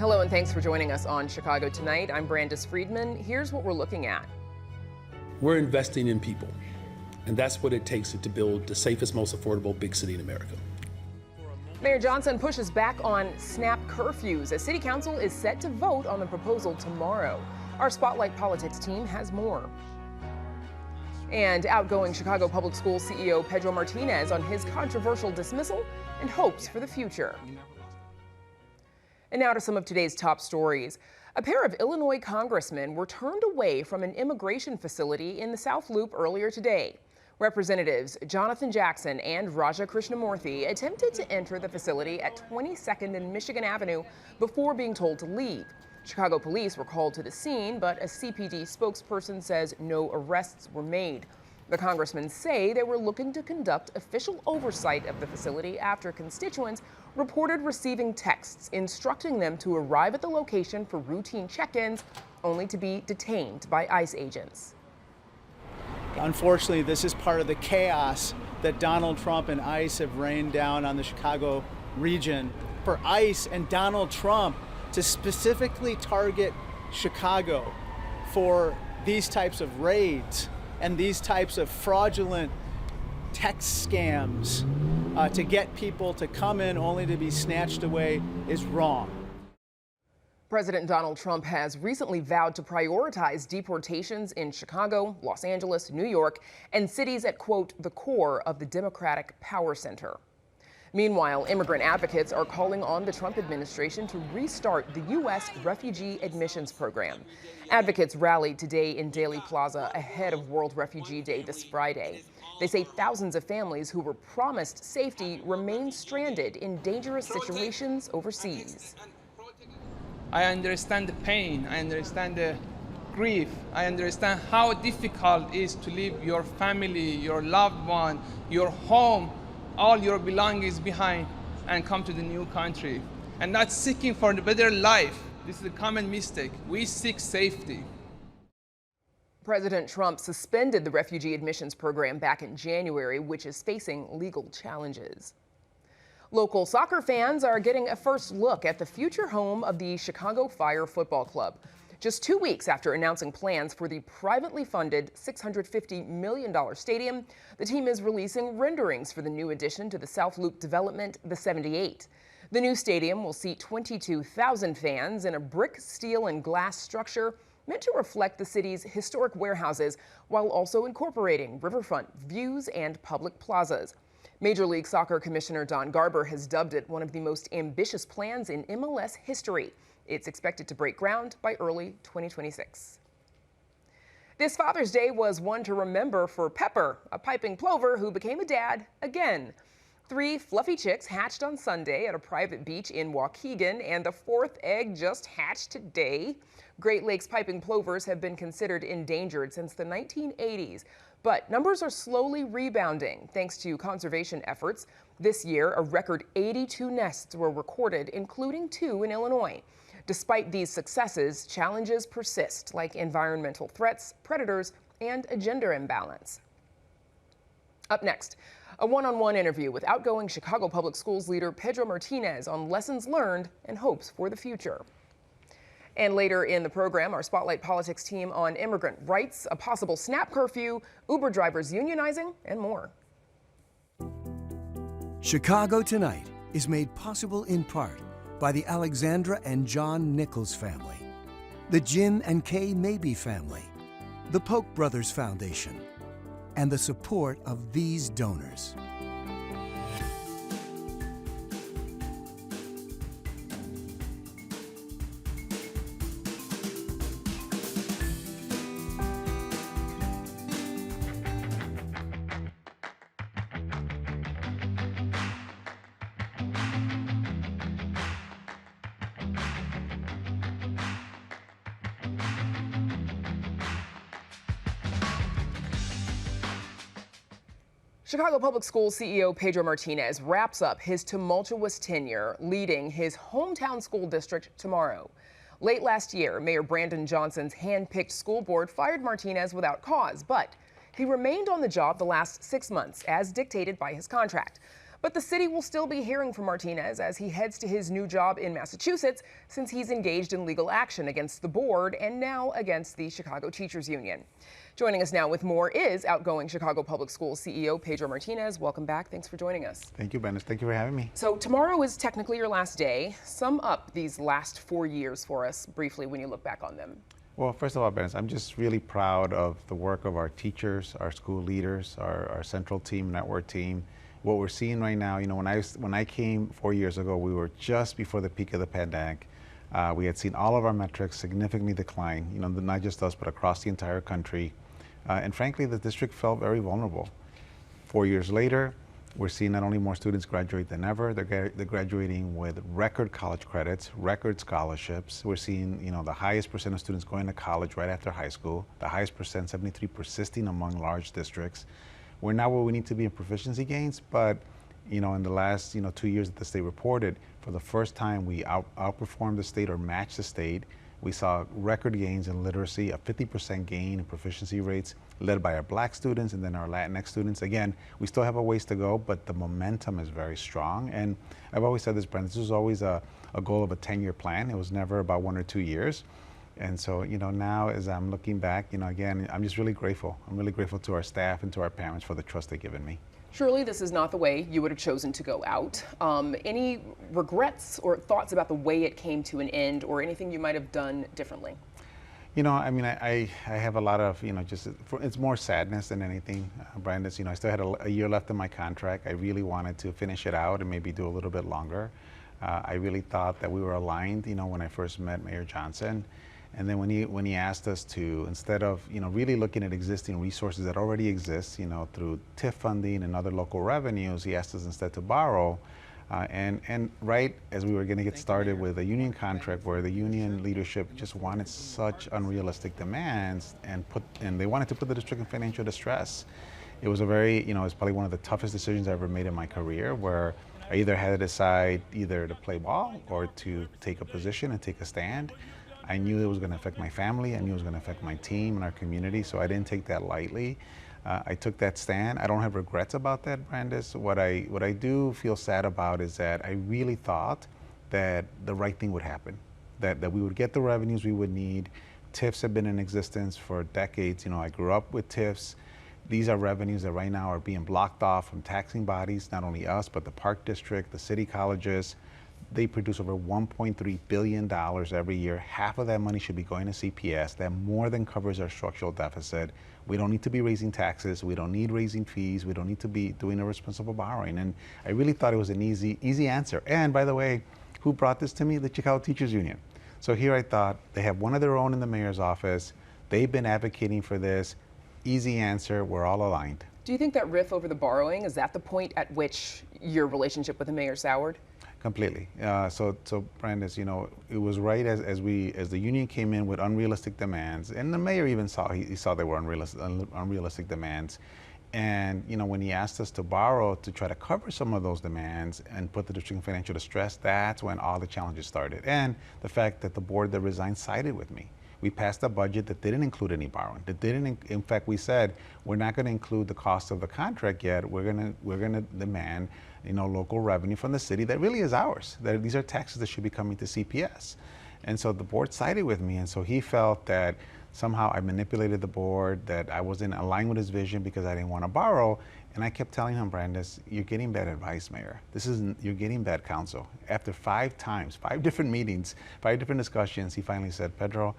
Hello and thanks for joining us on Chicago Tonight. I'm Brandis Friedman. Here's what we're looking at. We're investing in people, and that's what it takes to build the safest, most affordable big city in America. Mayor Johnson pushes back on snap curfews as City Council is set to vote on the proposal tomorrow. Our Spotlight Politics team has more. And outgoing Chicago Public Schools CEO Pedro Martinez on his controversial dismissal and hopes for the future. And now to some of today's top stories. A pair of Illinois congressmen were turned away from an immigration facility in the South Loop earlier today. Representatives Jonathan Jackson and Raja Krishnamurthy attempted to enter the facility at 22nd and Michigan Avenue before being told to leave. Chicago police were called to the scene, but a CPD spokesperson says no arrests were made. The congressmen say they were looking to conduct official oversight of the facility after constituents reported receiving texts instructing them to arrive at the location for routine check-ins, only to be detained by ICE agents. Unfortunately, this is part of the chaos that Donald Trump and ICE have rained down on the Chicago region. For ICE and Donald Trump to specifically target Chicago for these types of raids and these types of fraudulent text scams to get people to come in only to be snatched away is wrong. President Donald Trump has recently vowed to prioritize deportations in Chicago, Los Angeles, New York, and cities at, quote, the core of the Democratic power center. Meanwhile, immigrant advocates are calling on the Trump administration to restart the U.S. refugee admissions program. Advocates rallied today in Daley Plaza ahead of World Refugee Day this Friday. They say thousands of families who were promised safety remain stranded in dangerous situations overseas. I understand the pain, I understand the grief, I understand how difficult it is to leave your family, your loved one, your home, all your belongings behind and come to the new country. And not seeking for a better life. This is a common mistake. We seek safety. President Trump suspended the refugee admissions program back in January, which is facing legal challenges. Local soccer fans are getting a first look at the future home of the Chicago Fire Football Club. Just 2 weeks after announcing plans for the privately funded $650 million stadium, the team is releasing renderings for the new addition to the South Loop development, the 78. The new stadium will seat 22,000 fans in a brick, steel, and glass structure meant to reflect the city's historic warehouses while also incorporating riverfront views and public plazas. Major League Soccer Commissioner Don Garber has dubbed it one of the most ambitious plans in MLS history. It's expected to break ground by early 2026. This Father's Day was one to remember for Pepper, a piping plover who became a dad again. 3 fluffy chicks hatched on Sunday at a private beach in Waukegan, and the 4th egg just hatched today. Great Lakes piping plovers have been considered endangered since the 1980s, but numbers are slowly rebounding thanks to conservation efforts. This year, a record 82 nests were recorded, including 2 in Illinois. Despite these successes, challenges persist, like environmental threats, predators, and a gender imbalance. Up next, a one-on-one interview with outgoing Chicago Public Schools leader Pedro Martinez on lessons learned and hopes for the future. And later in the program, our Spotlight Politics team on immigrant rights, a possible snap curfew, Uber drivers unionizing, and more. Chicago Tonight is made possible in part by the Alexandra and John Nichols family, the Jim and Kay Mabey family, the Polk Brothers Foundation, and the support of these donors. Chicago Public Schools CEO Pedro Martinez wraps up his tumultuous tenure leading his hometown school district tomorrow. Late last year, Mayor Brandon Johnson's hand-picked school board fired Martinez without cause, but he remained on the job the last 6 months as dictated by his contract. But the city will still be hearing from Martinez as he heads to his new job in Massachusetts, since he's engaged in legal action against the board and now against the Chicago Teachers Union. Joining us now with more is outgoing Chicago Public Schools CEO Pedro Martinez. Welcome back. Thanks for joining us. Thank you, Bennett. Thank you for having me. So tomorrow is technically your last day. Sum up these last 4 years for us briefly when you look back on them. Well, first of all, Bennett, I'm just really proud of the work of our teachers, our school leaders, our central team, network team. What we're seeing right now, when I came 4 years ago, we were just before the peak of the pandemic. We had seen all of our metrics significantly decline, not just us, but across the entire country. And frankly, the district felt very vulnerable. 4 years later, we're seeing not only more students graduate than ever, they're graduating with record college credits, record scholarships. We're seeing, the highest percent of students going to college right after high school, the highest percent, 73, persisting among large districts. We're not where we need to be in proficiency gains, but in the last 2 years that the state reported, for the first time we outperformed the state or matched the state. We saw record gains in literacy, a 50% gain in proficiency rates, led by our Black students and then our Latinx students. Again, we still have a ways to go, but the momentum is very strong. And I've always said this, Brent, this was always a goal of a 10-year plan. It was never about 1 or 2 years. And so, now as I'm looking back, again, I'm just really grateful. I'm really grateful to our staff and to our parents for the trust they've given me. Surely this is not the way you would have chosen to go out. Any regrets or thoughts about the way it came to an end, or anything you might have done differently? I have a lot of, it's more sadness than anything, Brandon. I still had a year left in my contract. I really wanted to finish it out and maybe do a little bit longer. I really thought that we were aligned, when I first met Mayor Johnson. And then when he asked us to, instead of really looking at existing resources that already exist, through TIF funding and other local revenues, he asked us instead to borrow. And right as we were going to get started with a union contract, where the union leadership just wanted such unrealistic demands and they wanted to put the district in financial distress. It was a very, it's probably one of the toughest decisions I ever made in my career, where I either had to decide either to play ball or to take a position and take a stand. I knew it was going to affect my family. I knew it was going to affect my team and our community, so I didn't take that lightly. I took that stand. I don't have regrets about that, Brandis. What I do feel sad about is that I really thought that the right thing would happen, that we would get the revenues we would need. TIFs have been in existence for decades. I grew up with TIFs. These are revenues that right now are being blocked off from taxing bodies, not only us, but the Park District, the city colleges. They produce over $1.3 billion every year. Half of that money should be going to CPS. That more than covers our structural deficit. We don't need to be raising taxes. We don't need raising fees. We don't need to be doing irresponsible borrowing. And I really thought it was an easy answer. And by the way, who brought this to me? The Chicago Teachers Union. So here I thought, they have one of their own in the mayor's office. They've been advocating for this. Easy answer, we're all aligned. Do you think that riff over the borrowing, is that the point at which your relationship with the mayor soured? Completely. So Brandis, it was right as the union came in with unrealistic demands, and the mayor even saw they were unrealistic demands, and when he asked us to borrow to try to cover some of those demands and put the district in financial distress, that's when all the challenges started, and the fact that the board that resigned sided with me. We passed a budget that didn't include any borrowing. In fact, we said we're not going to include the cost of the contract yet. We're going to demand, local revenue from the city that really is ours. These are taxes that should be coming to CPS. And so the board sided with me, and so he felt that somehow I manipulated the board, that I wasn't aligned with his vision because I didn't want to borrow. And I kept telling him, Brandis, you're getting bad advice, Mayor. You're getting bad counsel. After 5 different meetings, 5 different discussions, he finally said, Pedro,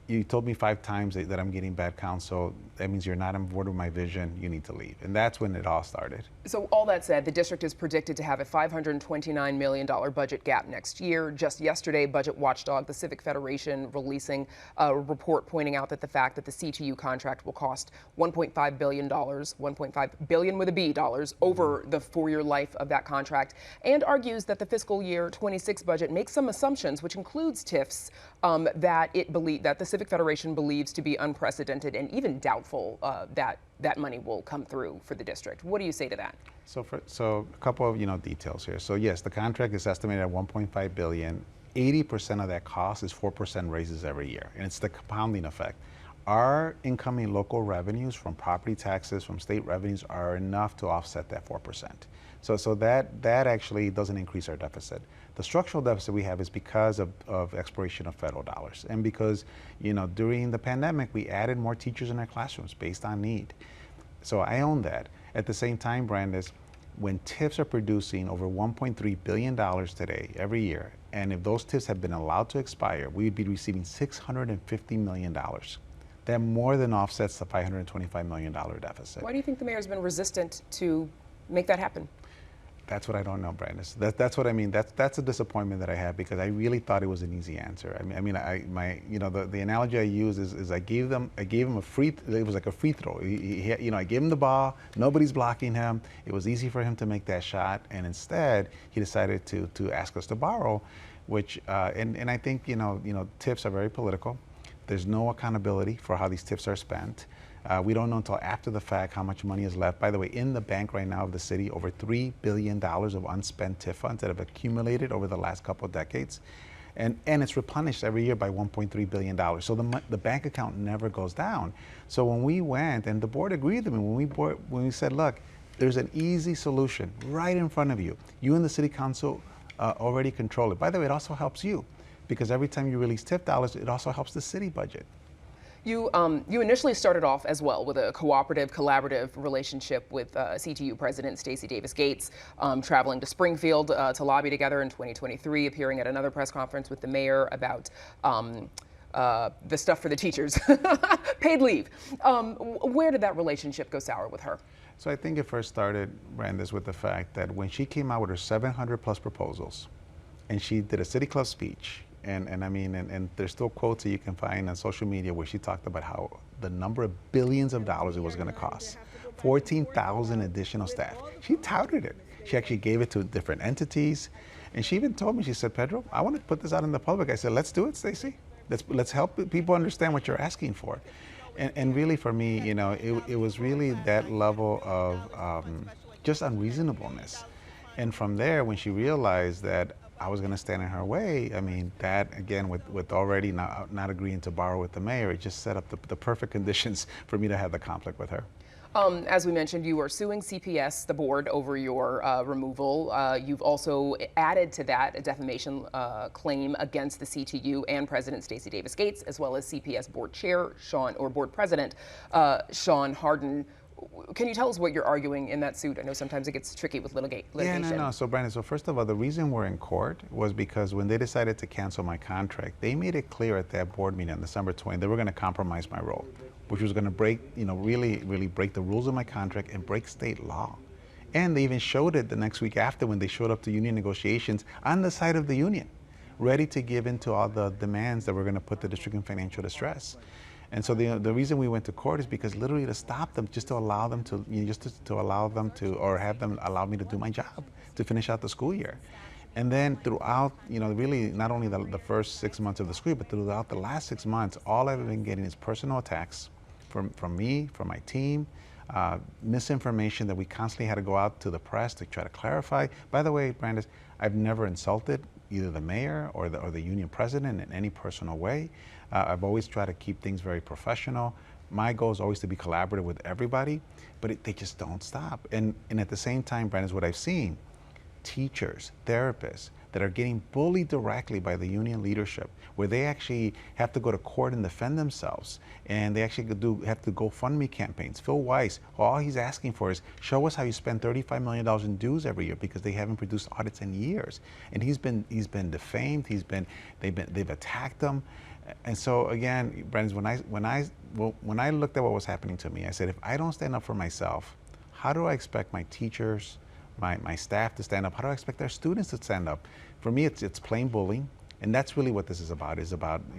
you told me 5 times that I'm getting bad counsel. That means you're not on board with my vision. You need to leave. And that's when it all started. So all that said, the district is predicted to have a $529 million budget gap next year. Just yesterday, budget watchdog, the Civic Federation, releasing a report pointing out that the fact that the CTU contract will cost $1.5 billion, $1.5 billion with a B dollars over the 4-year life of that contract, and argues that the fiscal year 26 budget makes some assumptions, which includes TIFs, that the Civic Federation believes to be unprecedented and even doubtful that money will come through for the district. What do you say to that? So a couple of details here. So yes, the contract is estimated at $1.5 billion. 80% of that cost is 4% raises every year, and it's the compounding effect. our incoming local revenues from property taxes, from state revenues, are enough to offset that 4%. So that actually doesn't increase our deficit. The structural deficit we have is because of expiration of federal dollars, and because, you know, during the pandemic we added more teachers in our classrooms based on need. So I own that. At the same time, Brandis, when TIFs are producing over $1.3 billion today every year, and if those TIFs have been allowed to expire, we would be receiving $650 million. That more than offsets the $525 million deficit. Why do you think the mayor's been resistant to make that happen? That's what I don't know, Brandis. That's what I mean. That's a disappointment that I have, because I really thought it was an easy answer. The analogy I use is I gave him a free. It was like a free throw. I gave him the ball. Nobody's blocking him. It was easy for him to make that shot, and instead he decided to ask us to borrow, which and I think TIFs are very political. There's no accountability for how these TIFs are spent. We don't know until after the fact how much money is left. By the way, in the bank right now of the city, over $3 billion of unspent TIF funds that have accumulated over the last couple of decades. And it's replenished every year by $1.3 billion. So the bank account never goes down. So when we went, and the board agreed with me, when we said, look, there's an easy solution right in front of you. You and the city council already control it. By the way, it also helps you, because every time you release TIF dollars, it also helps the city budget. You initially started off as well with a collaborative relationship with CTU President Stacey Davis Gates, traveling to Springfield to lobby together in 2023, appearing at another press conference with the mayor about the stuff for the teachers, paid leave. Where did that relationship go sour with her? So I think it first started, Brandis, with the fact that when she came out with her 700 plus proposals, and she did a city club speech, and there's still quotes that you can find on social media where she talked about how the number of billions of dollars it was going to cost. 14,000 additional staff. She touted it. She actually gave it to different entities. And she even told me, she said, Pedro, I want to put this out in the public. I said, let's do it, Stacey. Let's help people understand what you're asking for. And really for me, it was really that level of just unreasonableness. And from there, when she realized that I was going to stand in her way, that again, with already not agreeing to borrow with the mayor, it just set up the perfect conditions for me to have the conflict with her. As we mentioned, you are suing CPS, the board, over your removal. You've also added to that a defamation claim against the CTU and President Stacey Davis Gates, as well as CPS board chair, board president, Sean Harden. Can you tell us what you're arguing in that suit? I know sometimes it gets tricky with litigation. Yeah, no. So, Brandon, first of all, the reason we're in court was because when they decided to cancel my contract, they made it clear at that board meeting on December 20th they were going to compromise my role, which was going to break, really break the rules of my contract and break state law. And they even showed it the next week after, when they showed up to union negotiations on the side of the union, ready to give in to all the demands that were going to put the district in financial distress. And so the reason we went to court is because literally to stop them, just to allow them to, to allow them to, or have them allow me to do my job, to finish out the school year. And then throughout, really not only the first 6 months of the school year, but throughout the last 6 months, all I've been getting is personal attacks from me, from my team, misinformation that we constantly had to go out to the press to try to clarify. By the way, Brandis, I've never insulted either the mayor or the union president in any personal way. I've always tried to keep things very professional. My goal is always to be collaborative with everybody, but they just don't stop. And at the same time, Brandon, what I've seen, teachers, therapists that are getting bullied directly by the union leadership, where they actually have to go to court and defend themselves, and they actually have to GoFundMe campaigns. Phil Weiss, all he's asking for is, show us how you spend $35 million in dues every year, because they haven't produced audits in years. And he's been defamed. They've attacked him. And so again, Brandon, when I looked at what was happening to me, I said, if I don't stand up for myself, how do I expect my teachers, my staff to stand up? How do I expect our students to stand up? For me, it's plain bullying, and that's really what this is about.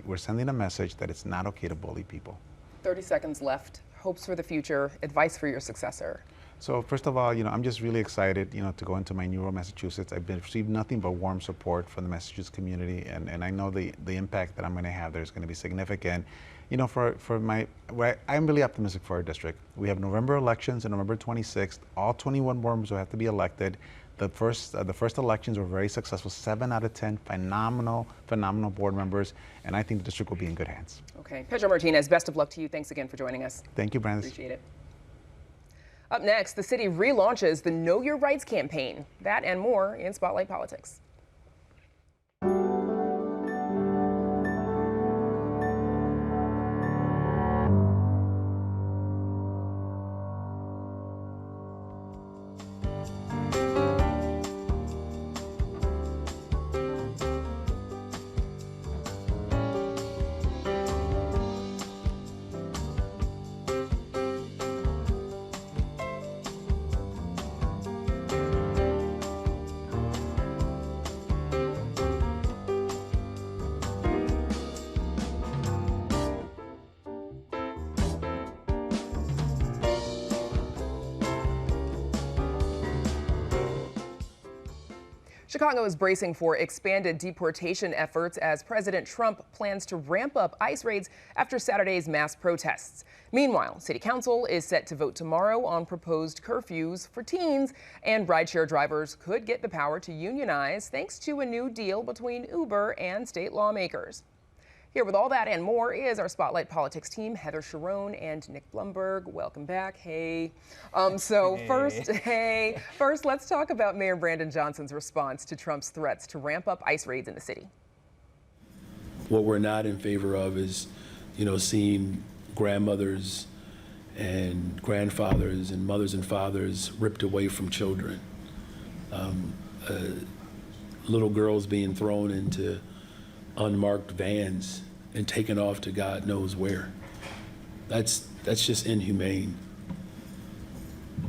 We're sending a message that it's not okay to bully people. 30 seconds left. Hopes for the future, advice for your successor. So first of all, I'm just really excited, to go into my new role in Massachusetts. I've received nothing but warm support from the Massachusetts community, and I know the impact that I'm going to have there is going to be significant. I'm really optimistic for our district. We have November elections on November 26th. All 21 board members will have to be elected. The first elections were very successful. 7 out of 10, phenomenal board members, and I think the district will be in good hands. Okay, Pedro Martinez, best of luck to you. Thanks again for joining us. Thank you, Brandis. Appreciate it. Up next, the city relaunches the Know Your Rights campaign. That and more in Spotlight Politics. Chicago is bracing for expanded deportation efforts as President Trump plans to ramp up ICE raids after Saturday's mass protests. Meanwhile, City Council is set to vote tomorrow on proposed curfews for teens, and rideshare drivers could get the power to unionize thanks to a new deal between Uber and state lawmakers. Here with all that and more is our Spotlight Politics team, Heather Sharon and Nick Blumberg. Welcome back. Hey. First, let's talk about Mayor Brandon Johnson's response to Trump's threats to ramp up ICE raids in the city. What we're not in favor of is, seeing grandmothers and grandfathers and mothers and fathers ripped away from children. Little girls being thrown into unmarked vans and taken off to God knows where. That's just inhumane.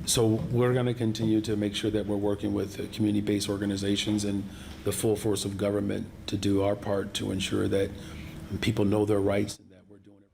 So we're going to continue to make sure that we're working with community-based organizations and the full force of government to do our part to ensure that people know their rights and that we're doing it.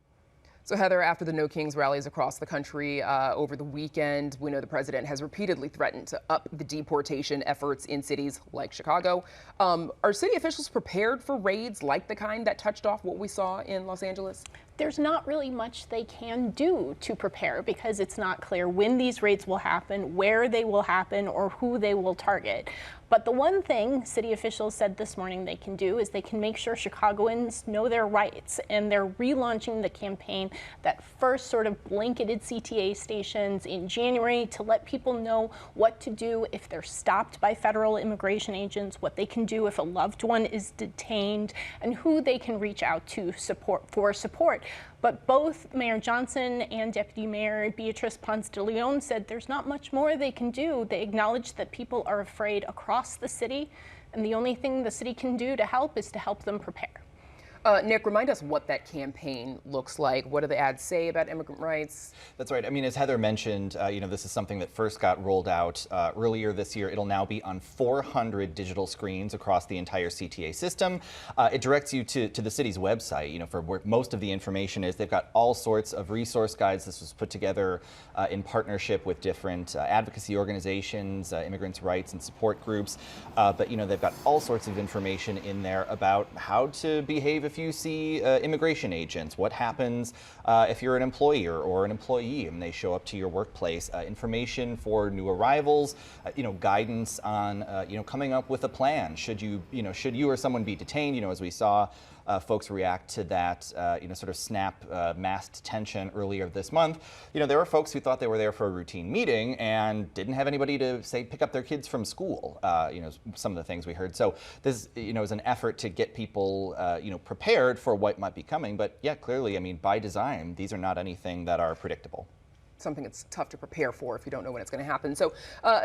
So Heather, after the No Kings rallies across the country over the weekend, we know the president has repeatedly threatened to up the deportation efforts in cities like Chicago. Are city officials prepared for raids like the kind that touched off what we saw in Los Angeles? There's not really much they can do to prepare because it's not clear when these raids will happen, where they will happen, or who they will target. But the one thing city officials said this morning they can do is they can make sure Chicagoans know their rights, and they're relaunching the campaign that first sort of blanketed CTA stations in January to let people know what to do if they're stopped by federal immigration agents, what they can do if a loved one is detained, and who they can reach out to for support. But both Mayor Johnson and Deputy Mayor Beatrice Ponce de Leon said there's not much more they can do. They acknowledge that people are afraid across the city, and the only thing the city can do to help is to help them prepare. Nick, remind us what that campaign looks like. What do the ads say about immigrant rights? That's right. I mean, as Heather mentioned, this is something that first got rolled out earlier this year. It'll now be on 400 digital screens across the entire CTA system. It directs you to the city's website, for where most of the information is. They've got all sorts of resource guides. This was put together in partnership with different advocacy organizations, immigrants' rights and support groups. But they've got all sorts of information in there about how to behave if you see immigration agents, what happens if you're an employer or an employee and they show up to your workplace, information for new arrivals, guidance on coming up with a plan. Should you or someone be detained, as we saw folks react to that, sort of snap mass detention earlier this month. There were folks who thought they were there for a routine meeting and didn't have anybody to, say, pick up their kids from school, some of the things we heard. So this, is an effort to get people, prepared for what might be coming. But yeah, clearly, by design, these are not anything that are predictable. Something it's tough to prepare for if you don't know when it's going to happen. So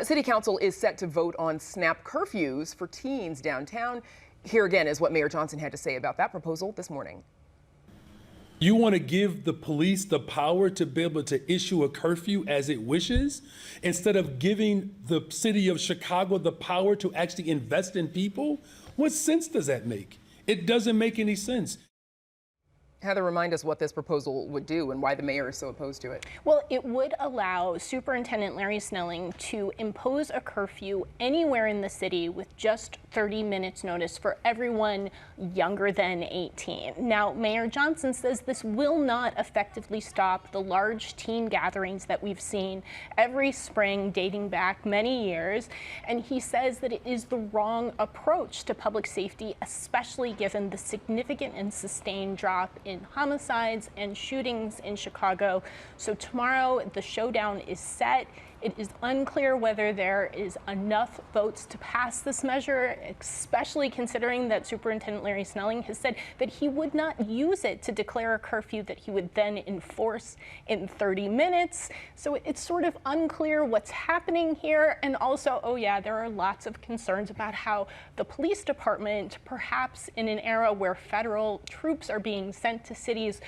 City Council is set to vote on snap curfews for teens downtown. Here again is what Mayor Johnson had to say about that proposal this morning. You want to give the police the power to be able to issue a curfew as it wishes, instead of giving the city of Chicago the power to actually invest in people? What sense does that make? It doesn't make any sense. Heather, remind us what this proposal would do and why the mayor is so opposed to it. Well, it would allow Superintendent Larry Snelling to impose a curfew anywhere in the city with just 30 minutes notice for everyone younger than 18. Now, Mayor Johnson says this will not effectively stop the large teen gatherings that we've seen every spring dating back many years. And he says that it is the wrong approach to public safety, especially given the significant and sustained drop in homicides and shootings in Chicago. So tomorrow the showdown is set. It is unclear whether there is enough votes to pass this measure, especially considering that Superintendent Larry Snelling has said that he would not use it to declare a curfew that he would then enforce in 30 minutes. So it's sort of unclear what's happening here. And also, oh yeah, there are lots of concerns about how the police department, perhaps in an era where federal troops are being sent to cities,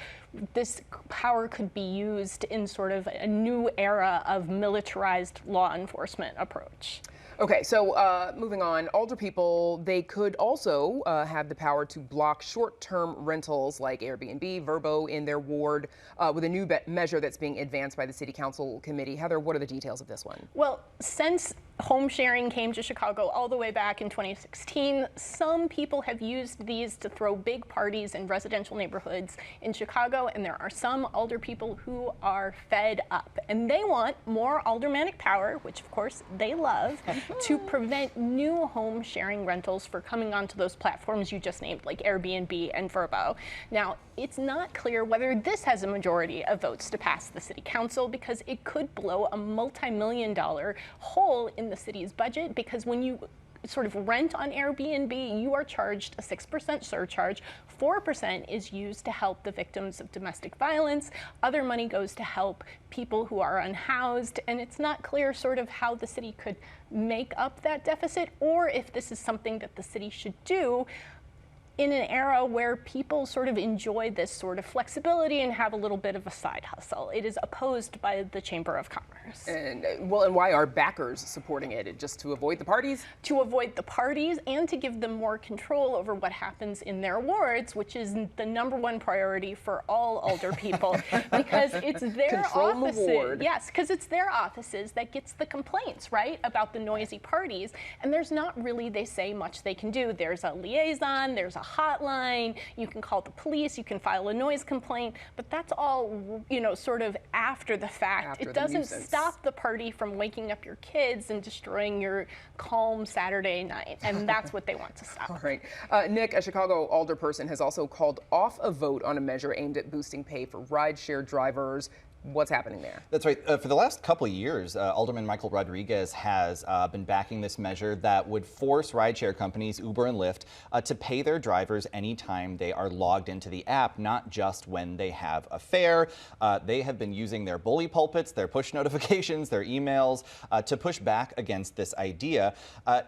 this power could be used in sort of a new era of militarized law enforcement approach. Okay, so moving on, older people, they could also have the power to block short-term rentals like Airbnb, Vrbo in their ward with a new measure that's being advanced by the City Council Committee. Heather, what are the details of this one? Well, since home sharing came to Chicago all the way back in 2016, some people have used these to throw big parties in residential neighborhoods in Chicago, and there are some older people who are fed up. And they want more aldermanic power, which of course they love, to prevent new home sharing rentals from coming onto those platforms you just named, like Airbnb and Vrbo. Now, it's not clear whether this has a majority of votes to pass the City Council, because it could blow a multi-million-dollar hole in the city's budget, because when you sort of rent on Airbnb, you are charged a 6% surcharge. 4% is used to help the victims of domestic violence. Other money goes to help people who are unhoused, and it's not clear sort of how the city could make up that deficit, or if this is something that the city should do in an era where people sort of enjoy this sort of flexibility and have a little bit of a side hustle. It is opposed by the Chamber of Commerce. And why are backers supporting it? Just to avoid the parties? To avoid the parties and to give them more control over what happens in their wards, which is the #1 priority for all older people, because it's their offices. Yes, because it's their offices that gets the complaints, right, about the noisy parties. And there's not really, they say, much they can do. There's a liaison, there's a hotline, you can call the police, you can file a noise complaint, but that's all, you know, sort of after the fact. It doesn't stop the party from waking up your kids and destroying your calm Saturday night, and that's what they want to stop. All right. Nick, a Chicago alderperson, has also called off a vote on a measure aimed at boosting pay for rideshare drivers. What's happening there? That's right. For the last couple of years, Alderman Michael Rodriguez has been backing this measure that would force rideshare companies, Uber and Lyft, to pay their drivers anytime they are logged into the app, not just when they have a fare. They have been using their bully pulpits, their push notifications, their emails to push back against this idea.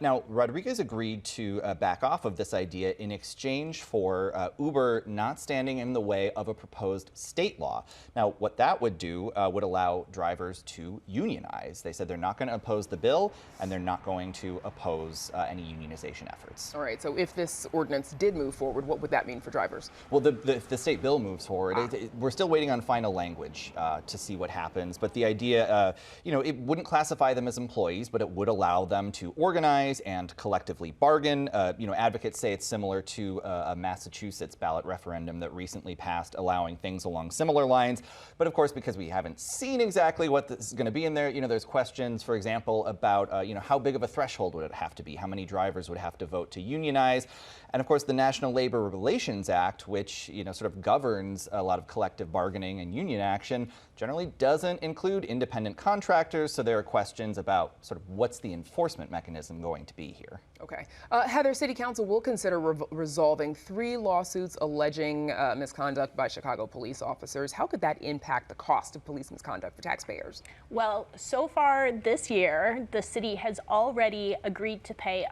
Now, Rodriguez agreed to back off of this idea in exchange for Uber not standing in the way of a proposed state law. Now, what that would do would allow drivers to unionize. They said they're not going to oppose the bill, and they're not going to oppose any unionization efforts. All right, so if this ordinance did move forward, what would that mean for drivers? Well, if the state bill moves forward, we're still waiting on final language to see what happens. But the idea, you know, it wouldn't classify them as employees, but it would allow them to organize and collectively bargain. You know, advocates say it's similar to a Massachusetts ballot referendum that recently passed, allowing things along similar lines. But of course, because we haven't seen exactly what this is going to be in there, you know, there's questions, for example, about, you know, how big of a threshold would it have to be? How many drivers would have to vote to unionize? And of course, the National Labor Relations Act, which, you know, sort of governs a lot of collective bargaining and union action, generally doesn't include independent contractors. So there are questions about sort of what's the enforcement mechanism going to be here. Okay. Heather, City Council will consider resolving 3 lawsuits alleging misconduct by Chicago police officers. How could that impact the cost of police misconduct for taxpayers? Well, so far this year, the city has already agreed to pay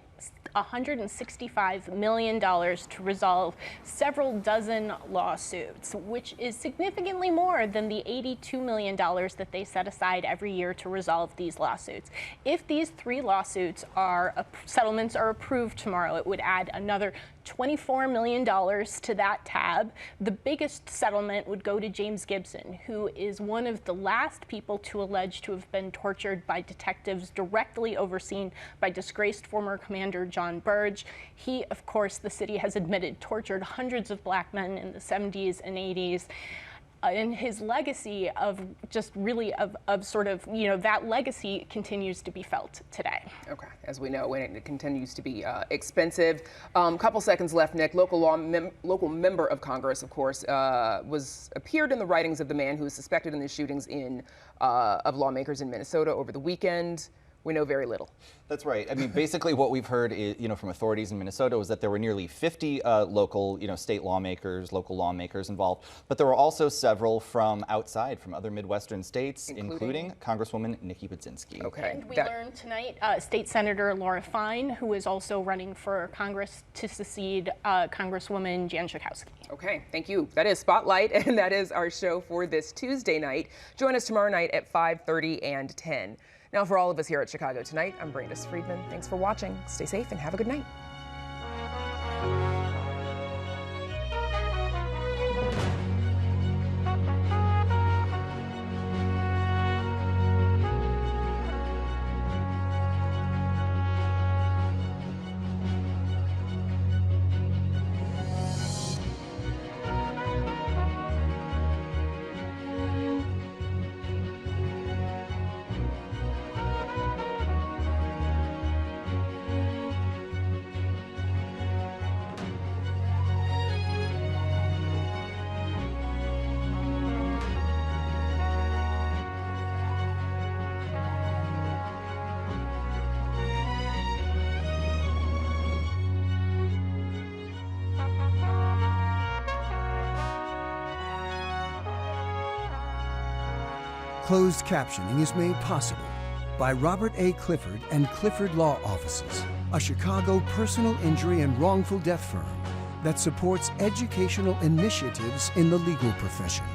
$165 million to resolve several dozen lawsuits, which is significantly more than the $82 million that they set aside every year to resolve these lawsuits. If these 3 lawsuits settlements are approved tomorrow, it would add another $24 million to that tab. The biggest settlement would go to James Gibson, who is one of the last people to allege to have been tortured by detectives directly overseen by disgraced former Commander John Burge. He, of course, the city has admitted, tortured hundreds of black men in the 70s and 80s. And his legacy of just really of sort of, that legacy continues to be felt today. Okay, as we know, and it continues to be expensive. Couple seconds left, Nick. Local member of Congress, of course, appeared in the writings of the man who is suspected in the shootings of lawmakers in Minnesota over the weekend. We know very little. That's right. I mean, basically what we've heard is, from authorities in Minnesota was that there were nearly 50 local, state lawmakers, local lawmakers involved, but there were also several from outside, from other Midwestern states, including Congresswoman Nikki Budzinski. Okay. And we learned tonight State Senator Laura Fine, who is also running for Congress to succeed Congresswoman Jan Schakowsky. Okay, thank you. That is Spotlight, and that is our show for this Tuesday night. Join us tomorrow night at 5:30 and 10. Now, for all of us here at Chicago Tonight, I'm Brandis Friedman. Thanks for watching. Stay safe and have a good night. Closed captioning is made possible by Robert A. Clifford and Clifford Law Offices, a Chicago personal injury and wrongful death firm that supports educational initiatives in the legal profession.